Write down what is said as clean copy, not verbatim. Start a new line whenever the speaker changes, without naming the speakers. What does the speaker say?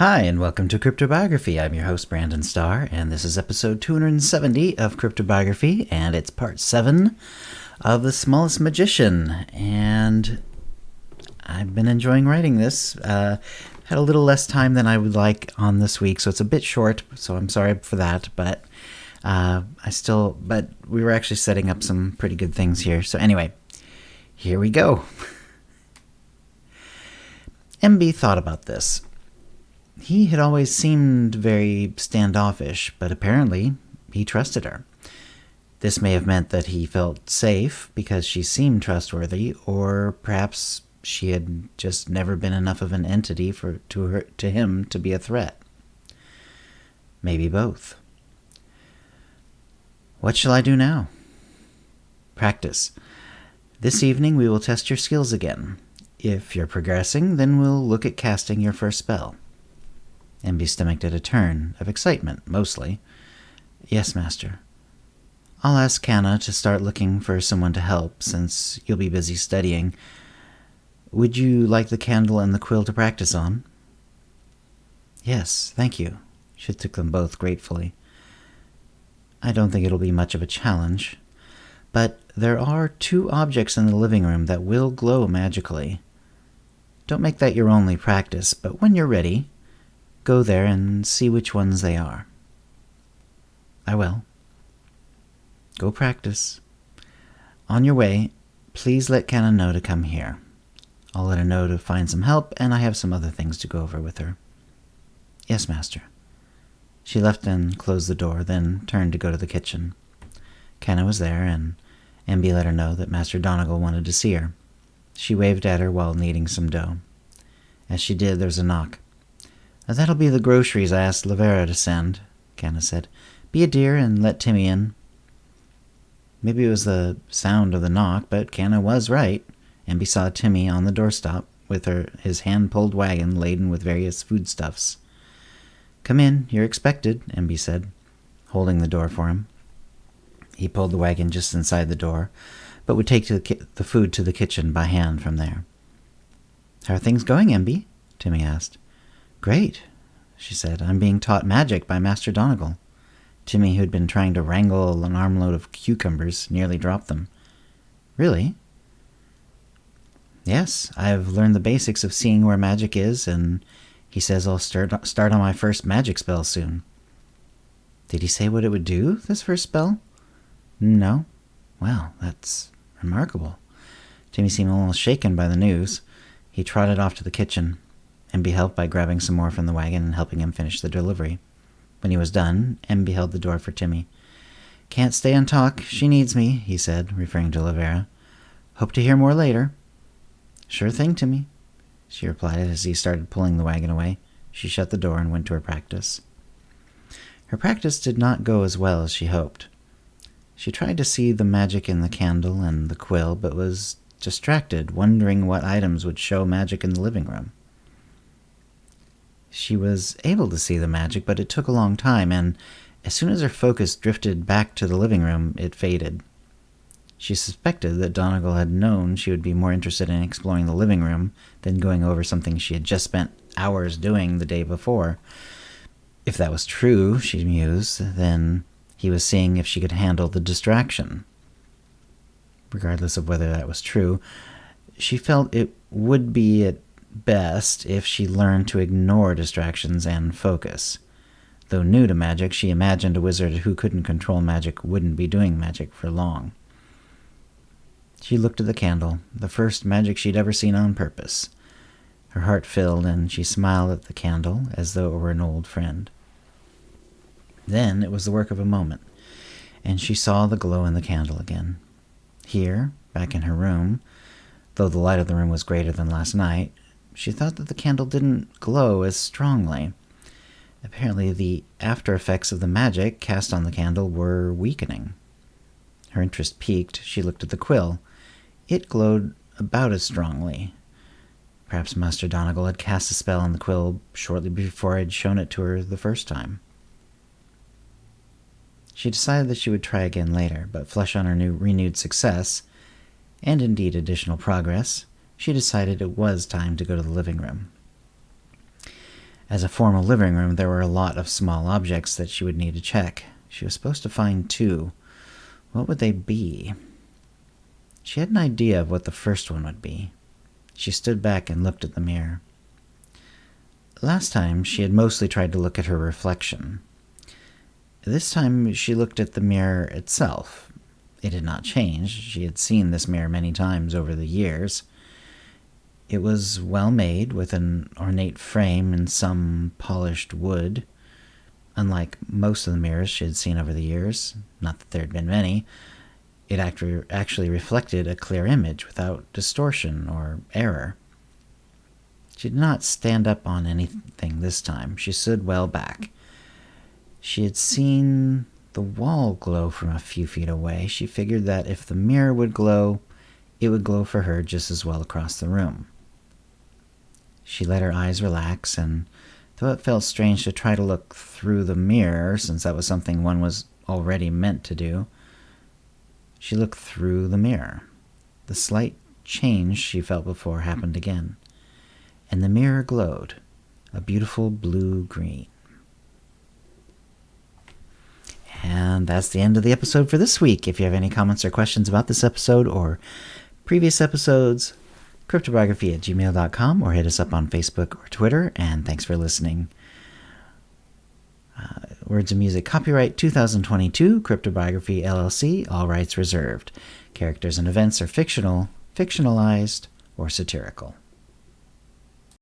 Hi, and welcome to CryptoBiography. I'm your host, Brandon Starr, and this is episode 270 of CryptoBiography, and it's part 7 of The Smallest Magician. And I've been enjoying writing this. Had a little less time than I would like on this week, so it's a bit short, so I'm sorry for that, but we were actually setting up some pretty good things here. So anyway, here we go. Emby thought about this. He had always seemed very standoffish, but apparently he trusted her. This may have meant that he felt safe because she seemed trustworthy, or perhaps she had just never been enough of an entity to him to be a threat. Maybe both. What shall I do now? Practice. This evening we will test your skills again. If you're progressing, then we'll look at casting your first spell. Emby's stomach did a turn, of excitement, mostly. Yes, master. I'll ask Canna to start looking for someone to help, since you'll be busy studying. Would you like the candle and the quill to practice on? Yes, thank you. She took them both gratefully. I don't think it'll be much of a challenge, but there are 2 objects in the living room that will glow magically. Don't make that your only practice, but when you're ready, go there and see which ones they are. I will. Go practice. On your way, please let Canna know to come here. I'll let her know to find some help, and I have some other things to go over with her. Yes, master. She left and closed the door, then turned to go to the kitchen. Canna was there, and Emby let her know that Master Donegal wanted to see her. She waved at her while kneading some dough. As she did, there was a knock. That'll be the groceries I asked Lavera to send, Canna said. Be a dear and let Timmy in. Maybe it was the sound of the knock, but Canna was right. Emby saw Timmy on the doorstep with his hand-pulled wagon laden with various foodstuffs. Come in, you're expected, Emby said, holding the door for him. He pulled the wagon just inside the door, but would take the food to the kitchen by hand from there. How are things going, Emby? Timmy asked. Great, she said. I'm being taught magic by Master Donegal. Timmy, who had been trying to wrangle an armload of cucumbers, nearly dropped them. Really? Yes, I've learned the basics of seeing where magic is, and he says I'll start on my first magic spell soon. Did he say what it would do, this first spell? No. Well, that's remarkable. Timmy seemed almost shaken by the news. He trotted off to the kitchen. Emby helped by grabbing some more from the wagon and helping him finish the delivery. When he was done, Emby held the door for Timmy. Can't stay and talk. She needs me, he said, referring to Lavera. Hope to hear more later. Sure thing, Timmy, she replied as he started pulling the wagon away. She shut the door and went to her practice. Her practice did not go as well as she hoped. She tried to see the magic in the candle and the quill, but was distracted, wondering what items would show magic in the living room. She was able to see the magic, but it took a long time, and as soon as her focus drifted back to the living room, it faded. She suspected that Donegal had known she would be more interested in exploring the living room than going over something she had just spent hours doing the day before. If that was true, she mused, then he was seeing if she could handle the distraction. Regardless of whether that was true, she felt it would be at best if she learned to ignore distractions and focus. Though new to magic, she imagined a wizard who couldn't control magic wouldn't be doing magic for long. She looked at the candle, the first magic she'd ever seen on purpose. Her heart filled, and she smiled at the candle as though it were an old friend. Then it was the work of a moment, and she saw the glow in the candle again. Here, back in her room, though the light of the room was greater than last night, she thought that the candle didn't glow as strongly. Apparently, the after effects of the magic cast on the candle were weakening. Her interest piqued. She looked at the quill. It glowed about as strongly. Perhaps Master Donegal had cast a spell on the quill shortly before I had shown it to her the first time. She decided that she would try again later, but flush on her renewed success, and indeed additional progress, she decided it was time to go to the living room. As a formal living room, there were a lot of small objects that she would need to check. She was supposed to find 2. What would they be? She had an idea of what the first one would be. She stood back and looked at the mirror. Last time, she had mostly tried to look at her reflection. This time, she looked at the mirror itself. It had not changed. She had seen this mirror many times over the years. It was well made, with an ornate frame and some polished wood. Unlike most of the mirrors she had seen over the years, not that there had been many, it actually reflected a clear image without distortion or error. She did not stand up on anything this time. She stood well back. She had seen the wall glow from a few feet away. She figured that if the mirror would glow, it would glow for her just as well across the room. She let her eyes relax, and though it felt strange to try to look through the mirror, since that was something one was already meant to do, she looked through the mirror. The slight change she felt before happened again, and the mirror glowed, a beautiful blue-green. And that's the end of the episode for this week. If you have any comments or questions about this episode or previous episodes, CryptoBiography@gmail.com, or hit us up on Facebook or Twitter, and thanks for listening. Words and music copyright 2022, CryptoBiography LLC, all rights reserved. Characters and events are fictional, fictionalized, or satirical.